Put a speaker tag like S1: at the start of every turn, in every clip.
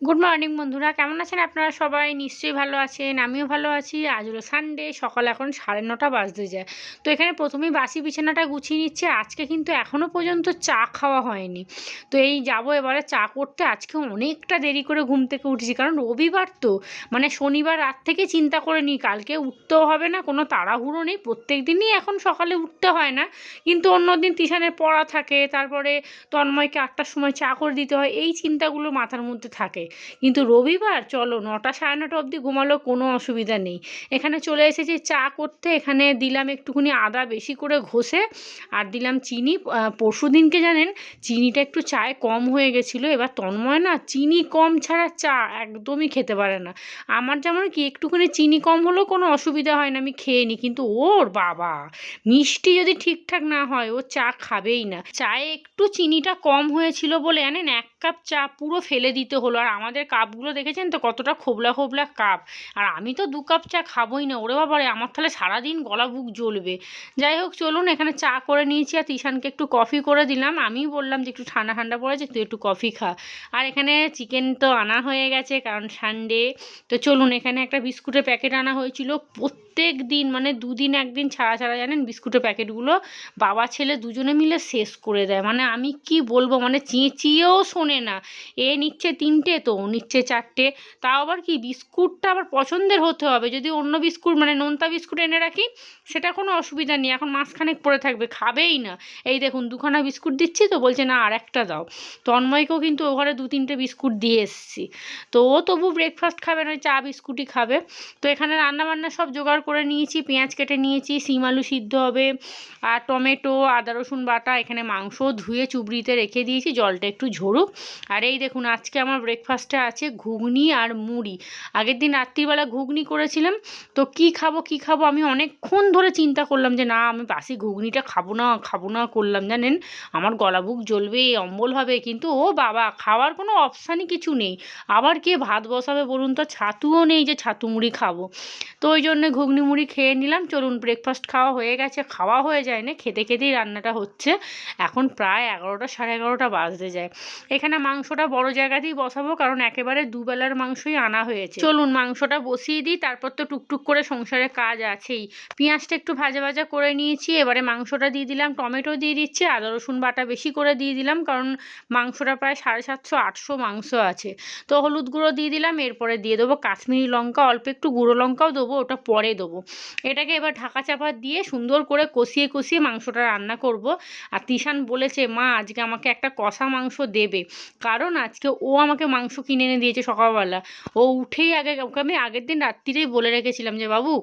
S1: Good morning বন্ধুরা, কেমন আছেন আপনারা? সবাই নিশ্চয়ই ভালো আছেন, আমিও ভালো আছি। আজ হলো সানডে, সকাল এখন 9:30 বাজতে যায়। তো এখানে প্রথমেই বাসি বিছানাটা গুছিয়ে নিচ্ছে। আজকে কিন্তু এখনও পর্যন্ত চা খাওয়া হয়নি। তো এই যাব এবারে চা করতে। আজকে অনেকটা দেরি করে ঘুম থেকে উঠেছি, কারণ রবিবার তো, মানে শনিবার রাত থেকে চিন্তা করে নিই কালকে উঠতেও হবে না, কোনো তাড়াহুড়ো নেই। প্রত্যেক দিনই এখন সকালে উঠতে হয় না, কিন্তু অন্য দিন তিশানের পড়া থাকে, তারপরে তন্ময়কে 8টার সময় চা করে দিতে হয়, এই চিন্তাগুলো মাথার মধ্যে থাকে। কিন্তু রবিবার চলো 9টা 9:30 অবধি ঘুমালেও কোনো অসুবিধা নেই। এখানে চলে এসেছি চা করতে। এখানে দিলাম একটুখানি আদা বেশি করে ঘষে, আর দিলাম চিনি। পরশু দিনকে জানেন চিনিটা একটু চায়ে কম হয়ে গেছিলো। এবার তন্ময় না চিনি কম ছাড়া চা একদমই খেতে পারে না। আমার যেমন কি একটুখানি চিনি কম হলেও কোনো অসুবিধা হয় না, আমি খেয়ে নিই, কিন্তু ওর বাবা মিষ্টি যদি ঠিকঠাক না হয় ও চা খাবেই না। চায়ে একটু চিনিটা কম হয়েছিল বলে জানেন 1 কাপ চা পুরো ফেলে দিতে হলো। আর আমাদের কাপগুলো দেখেছেন তো কতটা খোবলা খোবলা কাপ, আর আমি তো 2 কাপ চা খাবোই না। ওরে বাবারে, আমার তাহলে সারাদিন গলা বুক জ্বলবে। যাই হোক চলুন, এখানে চা করে নিয়েছি আর তিশানকে একটু কফি করে দিলাম। আমি বললাম যে একটু ঠান্ডা ঠান্ডা পড়েছে, তুই একটু কফি খা। আর এখানে চিকেন তো আনা হয়ে গেছে কারণ সানডে। তো চলুন, এখানে একটা বিস্কুটের প্যাকেট আনা হয়েছিল। প্রত্যেক দিন মানে 2 দিন 1 দিন ছাড়া ছাড়া জানেন বিস্কুটের প্যাকেটগুলো বাবা ছেলে দুজনে মিলে শেষ করে দেয়। মানে আমি কি বলবো, মানে চেঁচিয়েও শোনে না। এ নিচ্ছে 3টে তো ও নিচ্ছে 4টে। তাও আবার কি বিস্কুটটা আবার পছন্দের হতে হবে। যদি অন্য বিস্কুট মানে নোনতা বিস্কুট এনে রাখি সেটা কোনো অসুবিধা নেই, এখন মাসখানেক পড়ে থাকবে, খাবেই না। এই দেখুন 2খানা বিস্কুট দিচ্ছি তো বলছে না আর একটা দাও। তন্ময়কেও কিন্তু ও ঘরে 2-3টে বিস্কুট দিয়ে এসছি। তো ও তবু ব্রেকফাস্ট খাবে না, চা বিস্কুটই খাবে। তো এখানে রান্নাবান্না সব জোগাড় করে নিয়েছি, পেঁয়াজ কেটে নিয়েছি, সিম আলু সিদ্ধ হবে, আর টমেটো আদা রসুন বাটা। এখানে মাংস ধুয়ে চুবড়িতে রেখে দিয়েছি, জলটা একটু ঝরুক। আর এই দেখুন আজকে আমার ব্রেকফাস্টে আছে ঘুগনি আর মুড়ি। আগের দিন রাত্রিবেলা ঘুগনি করেছিলাম, তো কি খাবো আমি অনেকক্ষণ ধরে চিন্তা করলাম যে না আমি বাসি ঘুগনিটা খাবো না করলাম, জানেন আমার গলা বুক জ্বলবে, অম্বল হবে। কিন্তু ও বাবা, খাওয়ার কোনো অপশানই কিছু নেই। আবার কে ভাত বসাবে বলুন তো, ছাতুও নেই যে ছাতু মুড়ি খাবো। তো ওই জন্য ঘুগনি মুড়ি খেয়ে নিলাম। চলুন, ব্রেকফাস্ট খাওয়া হয়ে গেছে, খাওয়া হয়ে যায় না, খেতে খেতেই রান্নাটা হচ্ছে। এখন প্রায় 11টা 11:30 বাজতে যায়। এখানে মাংসটা বড় জায়গাতেই বসাবো, কারণ একেবারে দুবেলার মাংসই আনা হয়েছে। চলুন মাংসটা বসিয়ে দিই, তারপর তো টুকটুক করে সংসারে কাজ আছেই। পেঁয়াজটা একটু ভাজা ভাজা করে নিয়েছি, এবারে মাংসটা দিয়ে দিলাম, টমেটো দিয়ে দিচ্ছি, আদা রসুন বাটা বেশি করে দিয়ে দিলাম, কারণ মাংসটা প্রায় 750-800 মাংস আছে। তো হলুদ গুঁড়ো দিয়ে দিলাম, এরপরে দিয়ে দেবো কাশ্মীরি লঙ্কা, অল্প একটু গুঁড়ো লঙ্কাও দেবো, ওটা পরে দেবো। এটাকে এবার ঢাকা চাপা দিয়ে সুন্দর করে কষিয়ে কষিয়ে মাংসটা রান্না করব। আর তিশান বলেছে মা আজকে আমাকে একটা কষা মাংস দেবে, কারণ আজকে ও আমাকে মাংস কিনে এনে দিয়েছে সকালবেলা। ও উঠেই আগে ওকে আমি আগের দিন রাত্রিরেই বলে রেখেছিলাম যে বাবু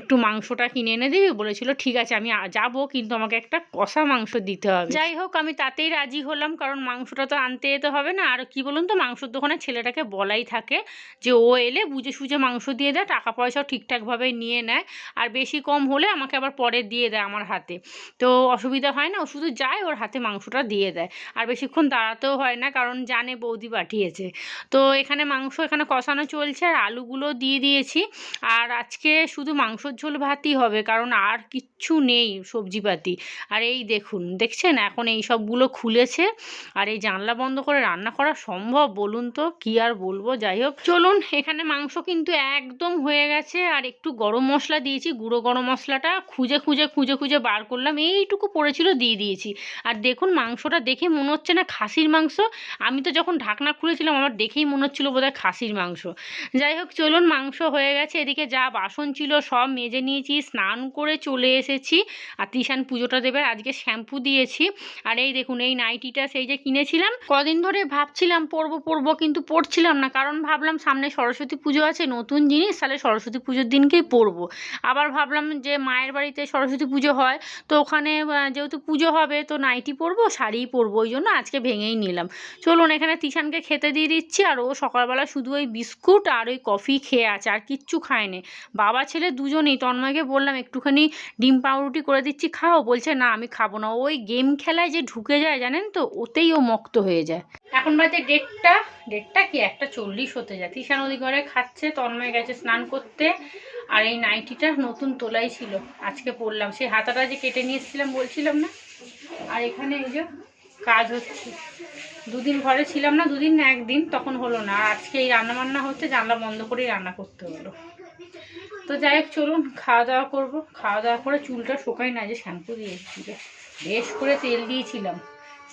S1: একটু মাংসটা কিনে এনে দিবি, বলেছিল ঠিক আছে আমি যাবো, কিন্তু আমাকে একটা কষা মাংস দিতে হবে। যাই হোক আমি তাতেই রাজি হলাম, কারণ মাংসটা তো আনতে যেতে হবে না। আর কি বলুন তো, মাংসর দোকানে ছেলেটাকে বলাই থাকে যে ও এলে বুঝে সুঝে মাংস দিয়ে দেয়, টাকা পয়সাও ঠিকঠাকভাবে নিয়ে নেয়, আর বেশি কম হলে আমাকে আবার পরে দিয়ে দেয় আমার হাতে। তো অসুবিধা হয় না, ও শুধু যায় ওর হাতে মাংসটা দিয়ে দেয়, আর বেশিক্ষণ দাঁড়াতেও হয় না, কারণ জানে বৌদি পাঠিয়েছে। তো এখানে মাংস এখানে কষানো চলছে, আর আলুগুলো দিয়ে দিয়েছি। আর আজকে শুধু মাংসর ঝোল ভাতই হবে, কারণ আর কিচ্ছু নেই সবজিপাতি। আর এই দেখুন দেখছেন এখন এই সবগুলো খুলেছে, আর এই জানলা বন্ধ করে রান্না করা সম্ভব বলুন তো, কি আর বলবো। যাই হোক চলুন, এখানে মাংস কিন্তু একদম হয়ে গেছে। আর একটু গরম মশলা দিয়েছি, গুঁড়ো গরম মশলাটা খুঁজে বার করলাম, এইটুকু পড়েছিল দিয়ে দিয়েছি। আর দেখুন মাংসটা দেখে মনে হচ্ছে না খাসির মাংস, আমি তো যখন ঢাকনা খুলেছিলাম আমার দেখেই মনে হচ্ছিলো বোধহয় খাসির মাংস। যাই হোক চলুন, মাংস হয়ে গেছে। এদিকে যা বাসন ছিল সব মেজে নিয়েছি, স্নান করে চলে এসেছি। আর তিশান পুজোটা দেবে, আজকে শ্যাম্পু দিয়েছি। আর এই দেখুন এই নাইটিটা সেই যে কিনেছিলাম, কদিন ধরে ভাবছিলাম পরবো, কিন্তু পরছিলাম না, কারণ ভাবলাম সামনে সরস্বতী পুজো আছে, নতুন জিনিস, তাহলে সরস্বতী পুজোর দিনকেই পরবো। আবার ভাবলাম যে মায়ের বাড়িতে সরস্বতী পুজো হয়, তো ওখানে যেহেতু পুজো হবে তো নাইটি পরবো, শাড়িই পরবো, ওই জন্য আজকে ভেঙেই নিলাম। চলুন এখানে তিশানকে খেতে দিয়ে দিচ্ছি, আর ও সকালবেলা শুধু ওই বিস্কুট আর ওই কফি খেয়ে আছে, আর কিচ্ছু খায়নি। বাবা ছেলে দুজনেই। তন্ময়কে বললাম একটুখানি ডিম পাউরুটি করে দিচ্ছি খাও, বলছে না আমি খাবো না। ওই গেম খেলায় যে ঢুকে যায় জানেন তো, ওতেই ও মক্ত হয়ে যায়। এখন বাজে 1:30 কি 1:40 হতে যায়। তিশান ওদি ঘরে খাচ্ছে, তন্ময় গেছে স্নান করতে। আর এই নাইটিটা নতুন তোলাই ছিল, আজকে পরলাম, সেই হাতাটা যে কেটে নিয়ে এসেছিলাম বলছিলাম না। আর এখানে এই যে কাজ হচ্ছে, দুদিন ঘরে ছিলাম না, দুদিন না একদিন, তখন হলো না। আর আজকে এই রান্নাবান্না হচ্ছে, জানলা বন্ধ করেই রান্না করতে হলো। তো যাই হোক চলুন খাওয়া দাওয়া করবো। খাওয়া দাওয়া করে চুলটা শুকাই না, যে শ্যাম্পু দিয়েছি, বেশ করে তেল দিয়েছিলাম।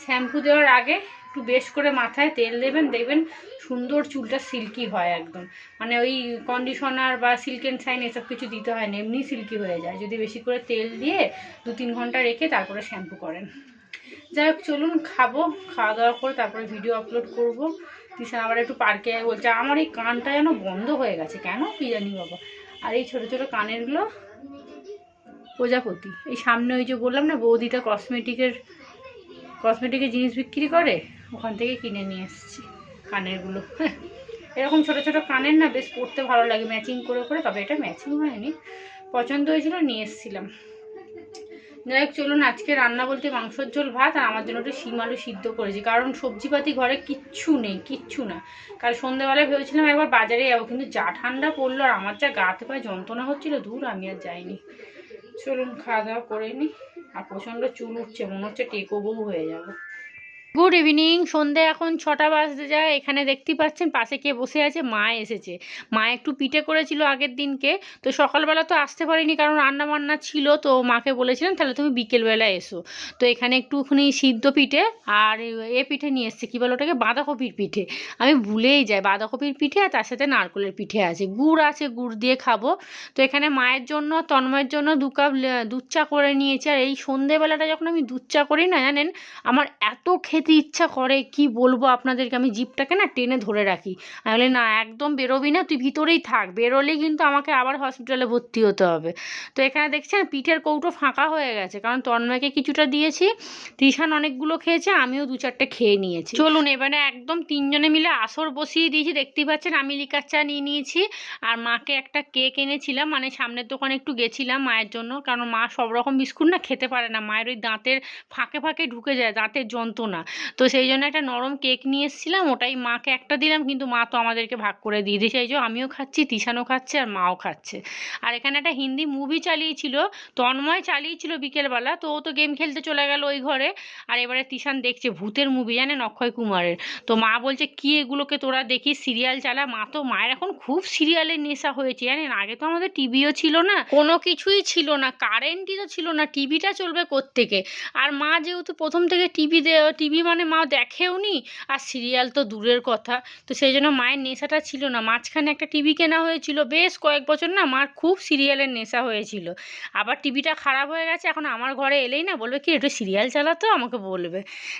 S1: শ্যাম্পু দেওয়ার আগে একটু বেশ করে মাথায় তেল দেবেন, দেখবেন সুন্দর চুলটা সিল্কি হয় একদম। মানে ওই কন্ডিশনার বা সিল্ক অ্যান্ড শাইন এসব কিছু দিতে হয় না, এমনি সিল্কি হয়ে যায় যদি বেশি করে তেল দিয়ে 2-3 ঘন্টা রেখে তারপরে শ্যাম্পু করেন। যাই হোক চলুন খাবো, খাওয়া দাওয়া করে তারপরে ভিডিও আপলোড করব। তিশান আবার একটু পার্কে বলছে, আমার এই কানটা যেন বন্ধ হয়ে গেছে, কেন কি জানি বাবা। আর এই ছোটো ছোটো কানেরগুলো প্রজাপতি, এই সামনে ওই যে বললাম না বৌদিটা কসমেটিকের জিনিস বিক্রি করে, ওখান থেকে কিনে নিয়ে এসেছি কানেরগুলো। এরকম ছোটো ছোটো কানের না বেশ পরতে ভালো লাগে, ম্যাচিং করে করে। তবে এটা ম্যাচিং হয়নি, পছন্দ হয়েছিল নিয়ে এসেছিলাম। যাই হোক চলুন, আজকে রান্না বলতে মাংসের ঝোল ভাত, আর আমার জন্য একটু শিম আলু সিদ্ধ করেছি, কারণ সবজিপাতি ঘরে কিচ্ছু নেই, কিচ্ছু না। কাল সন্ধ্যেবেলায় ভেবেছিলাম একবার বাজারে যাবো, কিন্তু যা ঠান্ডা পড়লো আর আমার যা গাতে পায়ে যন্ত্রণা হচ্ছিলো, দূর আমি আর যাইনি। চলুন খাওয়া দাওয়া করে নিই। আর প্রচণ্ড চুল উঠছে, মনে হচ্ছে টেকো বউ হয়ে যাবো। Good evening. সন্ধে এখন 6টা বাজতে যায়। এখানে দেখতেই পাচ্ছেন পাশে কে বসে আছে, মা এসেছে। মা একটু পিঠে করেছিল আগের দিনকে, তো সকালবেলা তো আসতে পারিনি কারণ রান্না বান্না ছিল। তো মাকে বলেছিলাম তাহলে তুমি বিকেলবেলা এসো। তো এখানে একটুখানি সিদ্ধ পিঠে আর পিঠে নিয়ে এসছে, কী বলো ওটাকে, বাঁধাকপির পিঠে। আমি ভুলেই যাই, বাঁধাকপির পিঠে আর তার সাথে নারকেলের পিঠে আছে, গুড় আছে, গুড় দিয়ে খাবো। তো এখানে মায়ের জন্য তন্ময়ের জন্য 2 কাপ দুধ চা করে নিয়েছি। আর এই সন্ধেবেলাটা যখন আমি দুধ চা করি না, জানেন আমার এত খেতে ইচ্ছা করে, কি বলবো আপনাদেরকে, আমি জিভটাকে না টেনে ধরে রাখি। আমি বলি না একদম বেরোবি না, তুই ভিতরেই থাক, বেরোলেই কিন্তু আমাকে আবার হসপিটালে ভর্তি হতে হবে। তো এখানে দেখছেন পিঠের কৌটো ফাঁকা হয়ে গেছে, কারণ তন্ময়কে কিছুটা দিয়েছি, তিশান অনেকগুলো খেয়েছে, আমিও 2-4টে খেয়ে নিয়েছি। চলুন এবারে একদম 3 জনে মিলে আসর বসিয়ে দিয়েছি। দেখতেই পাচ্ছেন আমি লিকার চা নিয়ে নিয়েছি, আর মাকে একটা কেক এনেছিলাম, মানে সামনের দোকানে একটু গেছিলাম মায়ের জন্য, কারণ মা সব রকম বিস্কুট না খেতে পারে না, মায়ের ওই দাঁতের ফাঁকে ফাঁকে ঢুকে যায়, দাঁতের যন্ত্রণা। তো সেই জন্য একটা নরম কেক নিয়ে এসেছিলাম, ওটাই মাকে একটা দিলাম, কিন্তু মা তো আমাদেরকে ভাগ করে দিয়ে দিয়েছে। এই যে আমিও খাচ্ছি, তিশানও খাচ্ছে, আর মাও খাচ্ছে। আর এখানে একটা হিন্দি মুভি চালিয়েছিল, তন্ময় চালিয়েছিল বিকেলবেলা, তো ও তো গেম খেলতে চলে গেল ওই ঘরে। আর এবারে তিশান দেখছে ভূতের মুভি, জানেন, অক্ষয় কুমারের। তো মা বলছে কি এগুলোকে তোরা দেখিস, সিরিয়াল চালা। মা তো, মায়ের এখন খুব সিরিয়ালের নেশা হয়েছে, জানেন। আগে তো আমাদের টিভিও ছিল না, কোনো কিছুই ছিল না, কারেন্টই তো ছিল না, টিভিটা চলবে কোত্থেকে। আর মা যেহেতু প্রথম থেকে টিভি মানে মা দেখেও নি, আর সিরিয়াল তো দূরের কথা। তো সেই জন্য মায়ের নেশাটা ছিল না। মাঝখানে একটা টিভি কেনা হয়েছিল, বেশ কয়েক বছর না মার খুব সিরিয়ালের নেশা হয়েছিল। আবার টিভিটা খারাপ হয়ে গেছে, এখন আমার ঘরে এলেই না বলবে কি একটু সিরিয়াল চালাতো, আমাকে বলবে।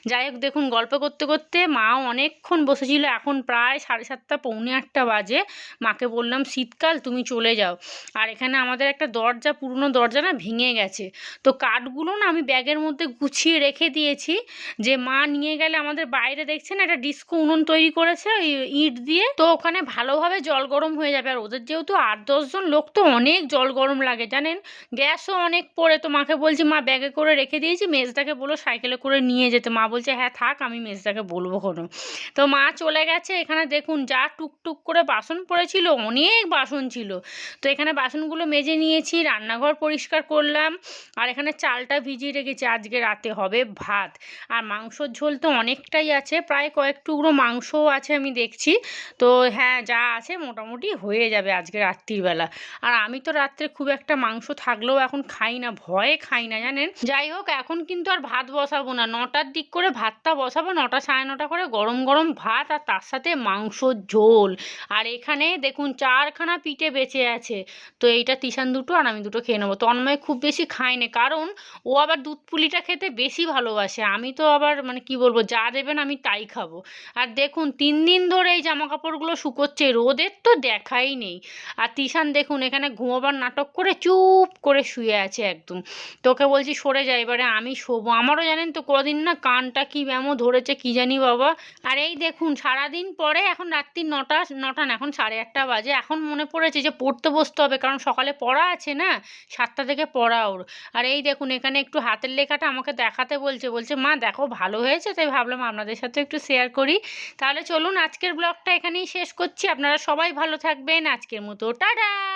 S1: যাই হোক দেখুন গল্প করতে করতে মাও অনেকক্ষণ বসেছিল, এখন প্রায় 7:30 পৌনে 8টা বাজে। মাকে বললাম শীতকাল তুমি চলে যাও। আর এখানে আমাদের একটা দরজা, পুরনো দরজা না ভেঙে গেছে, তো কাঠগুলো না আমি ব্যাগের মধ্যে গুছিয়ে রেখে দিয়েছি, যে মা নিয়ে গেলে, আমাদের বাইরে দেখছেন একটা ডিস্কো উনুন তৈরি করেছে ওই ইট দিয়ে, তো ওখানে ভালোভাবে জল গরম হয়ে যাবে। আর ওদের যেহেতু 8-10 জন লোক, তো অনেক জল গরম লাগে, জানেন, গ্যাসও অনেক পড়ে। তো মাকে বলছি মা ব্যাগে করে রেখে দিয়েছি, মেজদাকে বলো সাইকেলে করে নিয়ে যেতে। মা বলছে হ্যাঁ থাক, আমি মেজদাকে বলবো কোনো। তো মা চলে গেছে। এখানে দেখুন যা টুকটুক করে বাসন পড়েছিল, অনেক বাসন ছিল, তো এখানে বাসনগুলো মেজে নিয়েছি, রান্নাঘর পরিষ্কার করলাম। আর এখানে চালটা ভিজিয়ে রেখেছি, আজকে রাতে হবে ভাত। আর মাংসর ঝোল তো অনেকটাই আছে, প্রায় কয়েক টুকরো মাংসও আছে আমি দেখছি। তো হ্যাঁ যা আছে মোটামুটি হয়ে যাবে আজকে রাত্রিবেলা। আর আমি তো রাত্রে খুব একটা মাংস থাকলেও এখন খাই না, ভয়ে খাই না, জানেন। যাই হোক এখন কিন্তু আর ভাত বসাবো না, 9টার দিক করে ভাতটা বসাবো, 9টা 9:30 করে গরম গরম ভাত, আর তার সাথে মাংসর ঝোল। আর এখানে দেখুন 4খানা পিঠে বেঁচে আছে, তো এইটা তিশান 2টো আর আমি 2টো খেয়ে নেবো। তন্ময় খুব বেশি খায় না, কারণ ও আবার দুধ পুলিটা খেতে বেশি ভালোবাসে, আমি তো আবার মানে কি বলবো, যা দেবেন আমি তাই খাবো। আর দেখুন 3 দিন ধরে এই জামা কাপড়গুলো শুকোচ্ছে, রোদের তো দেখাই নেই। আর তিশান দেখুন এখানে ঘুমোবার নাটক করে চুপ করে শুয়ে আছে একদম। তোকে বলছি সরে যায়, এবারে আমি শোবো। আমারও জানেন তো কদিন না কানটা কি ব্যামো ধরেছে কি জানি বাবা। আর এই দেখুন সারাদিন পরে এখন রাত্রি 9টা না, এখন 8:30 বাজে। এখন মনে পড়েছে যে পড়তে বসতে হবে, কারণ সকালে পড়া আছে না, 7টা থেকে পড়া ওর। আর এই দেখুন এখানে একটু হাতের লেখাটা আমাকে দেখাতে বলছে মা দেখো ভালো হয়েছে, তাই ভাবলাম আপনাদের সাথে একটু শেয়ার করি। তাহলে চলুন আজকের ব্লগটা এখানেই শেষ করছি। আপনারা সবাই ভালো থাকবেন, আজকের মতো টাটা।